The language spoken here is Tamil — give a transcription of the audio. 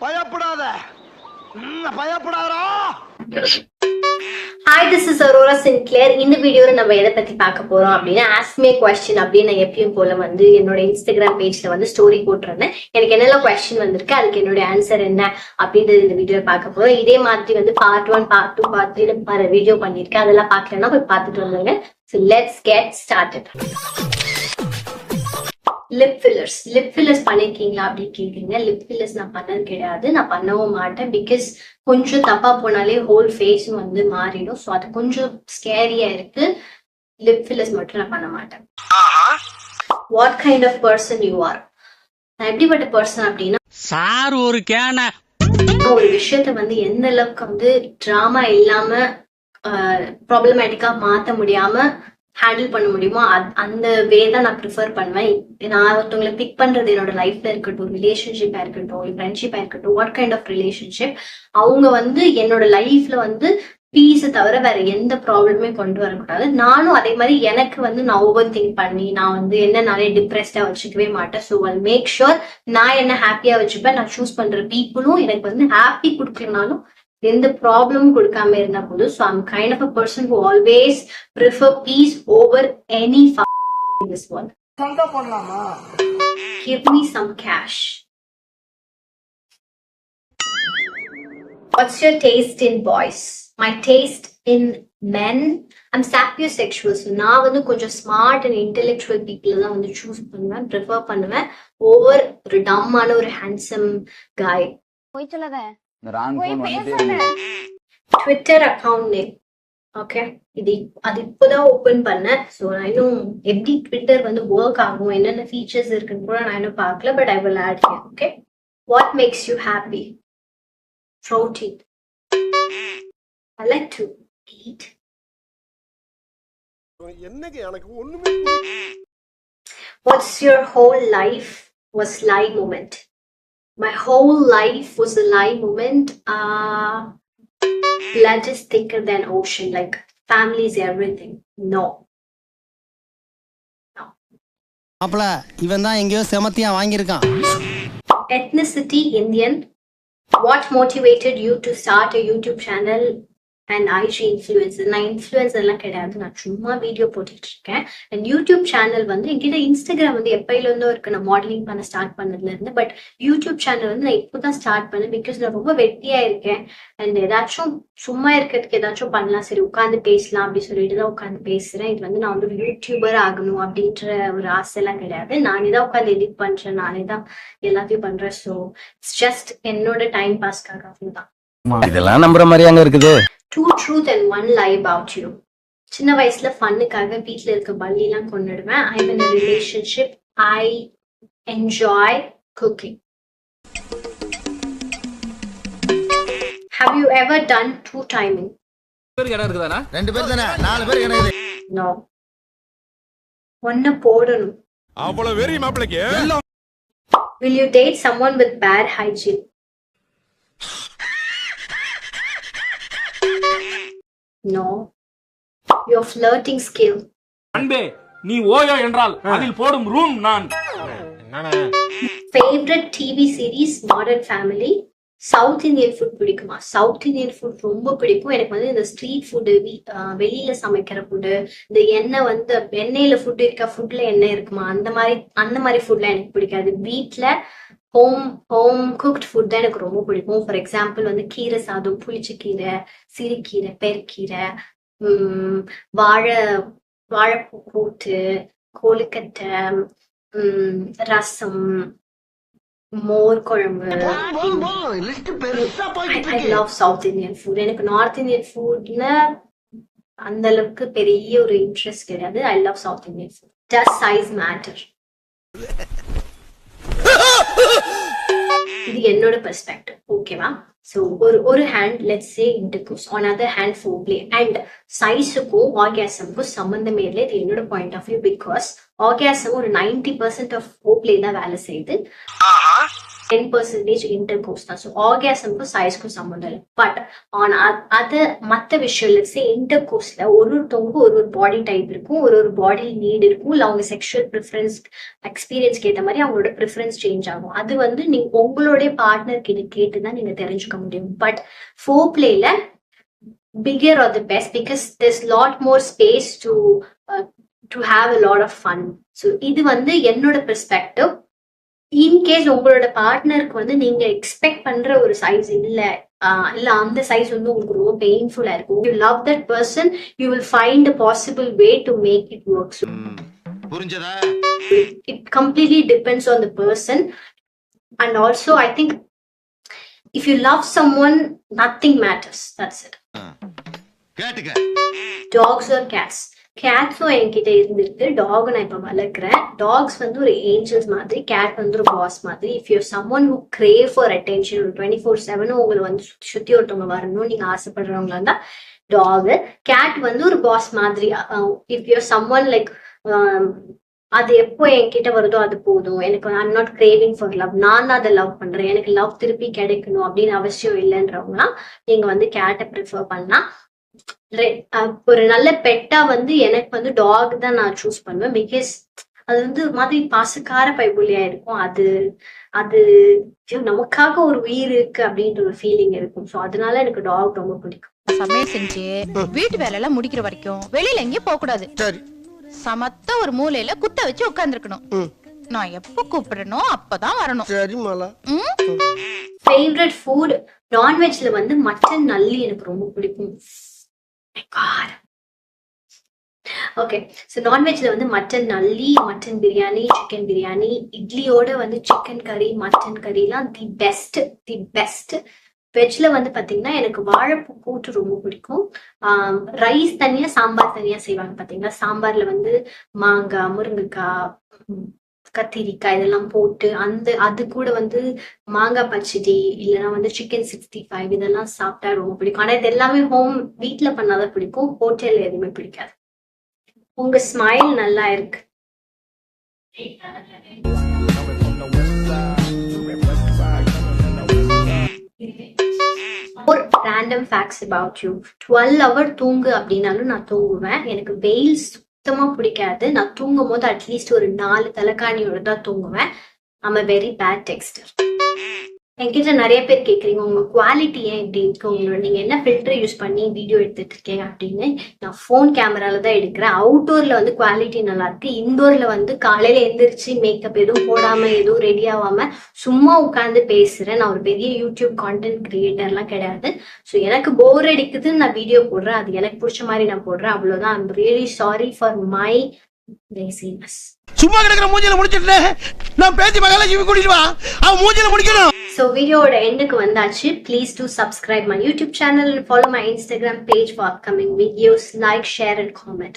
பயப்படாத பயப்படாதடா. Hi, this is Aurora Sinclair. இந்த வீடியோல நம்ம எதை பத்தி பார்க்க போறோம் அப்படின்னா ஆஸ்க் மீ கொஸ்டின் அப்படின்னு நான் எப்பயும் போல வந்து என்னோட இன்ஸ்டாகிராம் பேஜ்ல வந்து ஸ்டோரி போட்டிருந்தேன். எனக்கு என்னெல்லாம் கொஸ்டின் வந்திருக்கு, அதுக்கு என்னோட ஆன்சர் என்ன அப்படின்றது இந்த வீடியோ பார்க்க போறோம். இதே மாதிரி வந்து பார்ட் 1, பார்ட் 2, பார்ட் 3 வீடியோ பண்ணிருக்கேன். அதெல்லாம் பார்க்கலன்னா போய் பார்த்துட்டு வந்துருங்க. So let's get started. Lip fillers பண்ணிருக்கீங்களா அப்படின்னு கேக்குறீங்க. லிப் ஃபில்லர்ஸ் நான் பண்ணது கிடையாது, நான் பண்ணவும் மாட்டேன். பிகாஸ் கொஞ்சம் தப்பா போனாலே ஹோல் ஃபேஸும் வந்து மாறிடும். ஸோ அது கொஞ்சம் ஸ்கேரியா இருக்கு. லிப் ஃபில்லர்ஸ் மட்டும் நான் பண்ண மாட்டேன். What kind of person you are? நான் எப்படிப்பட்ட பர்சன் அப்படின்னா, சார் ஒரு ஒரு விஷயத்த வந்து எந்த அளவுக்கு வந்து டிராமா இல்லாம ப்ராப்ளமேட்டிக்கா மாத்த முடியாம ஹேண்டில் பண்ண முடியுமோ அந்த வே தான் நான் ப்ரிஃபர் பண்ணுவேன். நான் ஒருத்தவங்களை பிக் பண்றது என்னோட லைஃப்ல இருக்கட்டும், ரிலேஷன்ஷிப்பா இருக்கட்டும், ஃப்ரெண்ட்ஷிப்பா இருக்கட்டும், வாட் கைண்ட் ஆஃப் ரிலேஷன்ஷிப், அவங்க வந்து என்னோட லைஃப்ல வந்து பீஸை தவிர வேற எந்த ப்ராப்ளமே கொண்டு வரக்கூடாது. நானும் அதே மாதிரி எனக்கு வந்து நான் ஓவர் திங்க் பண்ணி நான் வந்து என்ன நிறைய டிப்ரெஸ்டா வச்சுக்கவே மாட்டேன். ஸோ ஐ மேக் ஷுர் நான் என்ன ஹாப்பியா வச்சுப்பேன். நான் சூஸ் பண்ற பீப்புளும் எனக்கு வந்து ஹாப்பி கொடுக்கலனாலும் எந்த ப்ராப்ளமும் கொடுக்காம இருந்தா போதும். So I'm kind of a person who always prefer peace over any in this world. Give me some cash. What's your taste in boys? My taste in men, I'm sapiosexual. So நான் வந்து கொஞ்சம் ஸ்மார்ட் அண்ட் இன்டெலெக்சுவல் பீப்புள் தான் வந்து சூஸ் பண்ணுவேன், ப்ரிஃபர் பண்ணுவேன் ஓவர் ஒரு டம்மான ஒரு ஹேண்ட்ஸம் காய். போய் சொல்லாத. ட்விட்டர் அக்கவுண்ட் நேம், ஓகே, அது இப்போதான் ஓபன் பண்ணேன். ஸோ நான் இன்னும் எப்படி ட்விட்டர் வந்து ஒர்க் ஆகும், என்னென்ன ஃபீச்சர்ஸ் இருக்குன்னு கூட நான் இன்னும் பார்க்கல. But I will add here. Okay, what makes you happy? Protein. I like to eat. என்னங்க எனக்கு ஒண்ணுமே. What's your whole life was lie moment? My whole life was a lie moment. Blood is thicker than ocean. Like family is everything. No. அப்பல இவன் தான் எங்கயோ செமத்தியா வாங்கியிருக்கான். Ethnicity Indian. What motivated you to start a YouTube channel and IG influencer? நான் இன்ஃப்ளூயன்சர் எல்லாம் கிடையாது, நான் சும்மா வீடியோ போட்டுட்டு இருக்கேன். அண்ட் யூடியூப் சேனல் வந்து என்கிட்ட இன்ஸ்டாகிராம் வந்து எப்பயில இருந்தோ இருக்கு, நான் மாடலிங் பண்ண ஸ்டார்ட் பண்ணதுல இருந்து. பட் யூடியூப் சேனல் வந்து நான் இப்போதான் ஸ்டார்ட் பண்ணேன். பிகாஸ் நான் ரொம்ப வெட்டியா இருக்கேன் அண்ட் ஏதாச்சும் சும்மா இருக்கிறதுக்கு ஏதாச்சும் பண்ணலாம், சரி உட்காந்து பேசலாம் அப்படின்னு சொல்லிட்டு தான் உட்காந்து பேசுறேன். இது வந்து நான் வந்து ஒரு யூடியூபர் ஆகணும் அப்படின்ற ஒரு ஆசை எல்லாம் கிடையாது. நானே தான் உட்காந்து எடிட் பண்றேன், நானே தான் எல்லாத்தையும் பண்றேன். ஸோ இட்ஸ் ஜஸ்ட் என்னோட டைம் பாஸ்க்காக அவ்வளவுதான். இதெல்லாம் நம்புற மாதிரி அங்க இருக்குது. Two truth and one lie about you. சின்ன வயசுல ஃபன்னுக்காக வீட்ல இருக்க பல்லிலாம் கொன்னுடுவேன். I'm in a relationship. I enjoy cooking. Have you ever done two timing? ரெண்டு பேர் தானே, நாலு பேர் கிடையாது. No. ஒன்னு போடணும். அவ்வளவு வெறி மாப்பிளைக்கு. Will you date someone with bad hygiene? No. Your flirting skill. அன்பே நீ ஓயோ என்றால் அதில் போடும் ரூம் நான். Favorite TV series Modern Family. South Indian food பிடிக்குமா? South Indian food ரொம்ப பிடிக்கும். எனக்கு வந்து இந்த ஸ்ட்ரீட் ஃபுட், வெளியில சமைக்கிற ஃபுட்டு, இந்த எண்ணெய் வந்து எண்ணெயில ஃபுட் இருக்க ஃபுட்ல எண்ணெய் இருக்குமா அந்த மாதிரி ஃபுட்லாம் எனக்கு பிடிக்காது. வீட்ல ஹோம் குக்ட் ஃபுட் தான் எனக்கு ரொம்ப பிடிக்கும். ஃபார் எக்ஸாம்பிள் வந்து கீரை சாதம், புளிச்சக்கீரை, சிறுகீரை, பெருக்கீரை, வாழைப்பூ கூட்டு, கொழுக்கட்டை, ரசம், மோர் குழம்பு. I love South Indian food. எனக்கு நார்த் இந்தியன் ஃபுட்ல அந்த அளவுக்கு பெரிய ஒரு இன்ட்ரெஸ்ட் கிடையாது. I love South Indian food. Does size matter? இது என்னோட பெர்ஸ்பெக்டிவ், ஓகேவா? ஸோ ஒரு hand let's say intercourse, on other hand foreplay. And சைஸுக்கும் ஆர்காசமுக்கும் சம்பந்தமே இல்லை. இது என்னோட point of view. Because orgasm ஒரு 90% ஆஃப் ஃபோர்ப்ளே தான் வேலை செய்யுது. 10% இன்டர்கோர்ஸ் தான். ஸோ ஆர்காசம்க்கும் சைஸ்க்கும் சம்மந்தம் இல்லை. பட் ஆன் அது மற்ற விஷயம் இன்டர்கோர்ஸ்ல ஒருத்தவங்க ஒரு பாடி டைப் இருக்கும், ஒரு பாடி நீட் இருக்கும், இல்லை அவங்க செக்ஷுவல் ப்ரிஃபரன்ஸ் எக்ஸ்பீரியன்ஸ்க்கு ஏற்ற மாதிரி அவங்களோட ப்ரிஃபரன்ஸ் சேஞ்ச் ஆகும். அது வந்து நீங்க உங்களுடைய பார்ட்னர் கிட்ட கேட்டுதான் நீங்க தெரிஞ்சுக்க முடியும். பட் ஃபோர்ப்ளேல bigger or the best because there's lot more space to have a lot of fun. So இது வந்து என்னோட பெர்ஸ்பெக்டிவ். இன் கேஸ் உங்களோட பார்ட்னருக்கு வந்து நீங்க எக்ஸ்பெக்ட் பண்ற ஒரு சைஸ் இல்ல அந்த சைஸ் வந்து உங்களுக்கு ரொம்ப பெயின்ஃபுல்லா இருக்கும், you love that person, you will find a possible way to make it work. So புரிஞ்சதா? It completely depends on the person. And also I think if you love someone, nothing matters. That's it. Dogs or cats? கேட்ஸும் என்கிட்ட இருந்திருக்கு, டாக் நான் இப்ப வளர்க்குறேன். டாக்ஸ் வந்து ஒரு ஏஞ்சல்ஸ் மாதிரி, கேட் வந்து ஒரு பாஸ் மாதிரி. If you someone who grave for attention, ஒரு 24/7 உங்களை வந்து சுத்தி ஒருத்தவங்க வரணும் நீங்க ஆசைப்படுறவங்களா இருந்தா டாக். கேட் வந்து ஒரு பாஸ் மாதிரி. இஃப் யூ சம்மன் லைக் அது எப்போ என்கிட்ட வருதோ அது போதும், எனக்கு I'm not craving for love, நான் தான் அதை லவ் பண்றேன், எனக்கு லவ் திருப்பி கிடைக்கணும் அப்படின்னு அவசியம் இல்லைன்றவங்களாம் நீங்க வந்து கேட்டை ப்ரிஃபர் பண்ணலாம். ஒரு நல்ல பெட்டா வந்து எனக்கு வந்து டாக் தான் நான் சூஸ் பண்ணுவேன். பிகாஸ் அது வந்து மாதிரி பாசக்கார பைபுலியா இருக்கும். அது அது நமக்காக ஒரு உயிர் இருக்கு அப்படின்ற ஒரு ஃபீலிங் இருக்கும். ஸோ அதனால எனக்கு டாக் ரொம்ப பிடிக்கும். சமையல் செஞ்சு வீட்டு வேலை எல்லாம் முடிக்கிற வரைக்கும் வெளியில எங்கேயும் போக கூடாது. சமத்த ஒரு மூலையில குத்த வச்சு உட்கார்ந்துருக்கணும். நான் எப்ப கூப்பிடுறனோ அப்பதான் வரணும். சரி மாலா. ஃபேவரட் ஃபுட் நான்வெஜ்ல வந்து மட்டன் நல்லி எனக்கு ரொம்ப பிடிக்கும். ஓகே, ஸோ நான்வெஜ்ல வந்து மட்டன் நல்லி, மட்டன் பிரியாணி, சிக்கன் பிரியாணி, இட்லியோட வந்து சிக்கன் கறி, மட்டன் கறிலாம் தி பெஸ்ட். வெஜ்ல வந்து பாத்தீங்கன்னா எனக்கு வாழைப்பூ கூட்டு ரொம்ப பிடிக்கும். ரைஸ் தனியா சாம்பார் தனியா செய்வாங்க பாத்தீங்களா. சாம்பார்ல வந்து மாங்காய், முருங்கைக்காய், கத்திரிக்காய் இதெல்லாம் போட்டு அது கூட வந்து மாங்காய் பச்சடி இல்லைன்னா வந்து சிக்கன் 65 இதெல்லாம் சாப்பிட்டா ரொம்ப பிடிக்கும். ஆனா இது எல்லாமே வீட்டுல பண்ணாதான் பிடிக்கும், ஹோட்டல்ல எதுவுமே பிடிக்காது. உங்க ஸ்மைல் நல்லா இருக்கு. ஒரு random facts about you. 12 hours தூங்கு அப்படின்னாலும் நான் தூங்குவேன். எனக்கு வெயில் சுத்தமா பிடிக்காது. நான் தூங்கும் போது அட்லீஸ்ட் ஒரு 4 தலைக்காணியோட தான் தூங்குவேன். I'm a very bad texter. என்கிட்ட நிறைய பேர் கேட்குறீங்க உங்க குவாலிட்டி ஏன் இப்படி இருக்கு, உங்களோட நீங்க என்ன ஃபில்டர் யூஸ் பண்ணி வீடியோ எடுத்துட்டு இருக்கீங்க அப்படின்னு. நான் ஃபோன் கேமரால தான் எடுக்கிறேன். அவுட்டோர்ல வந்து குவாலிட்டி நல்லா இருக்கு. இன்டோர்ல வந்து காலையில எந்திரிச்சு மேக்கப் எதுவும் போடாம எதுவும் ரெடி ஆகாம சும்மா உட்காந்து பேசுறேன். நான் ஒரு பெரிய யூடியூப் கான்டென்ட் கிரியேட்டர்லாம் கிடையாது. ஸோ எனக்கு போர் அடிக்குதுன்னு நான் வீடியோ போடுறேன், அது எனக்கு பிடிச்ச மாதிரி நான் போடுறேன், அவ்வளவுதான். I'm really sorry for my laziness. சும்மா கிடக்குற மூஞ்சில முடிச்சிட்டு நான் பேசி மகள ஜீவி கூட்டிட்டு வா, அவன் மூஞ்சில முடிக்கணும். So வீடியோட எண்டுக்கு வந்தாச்சு. Please do subscribe my YouTube channel and follow my Instagram page for upcoming videos. Like, share and comment.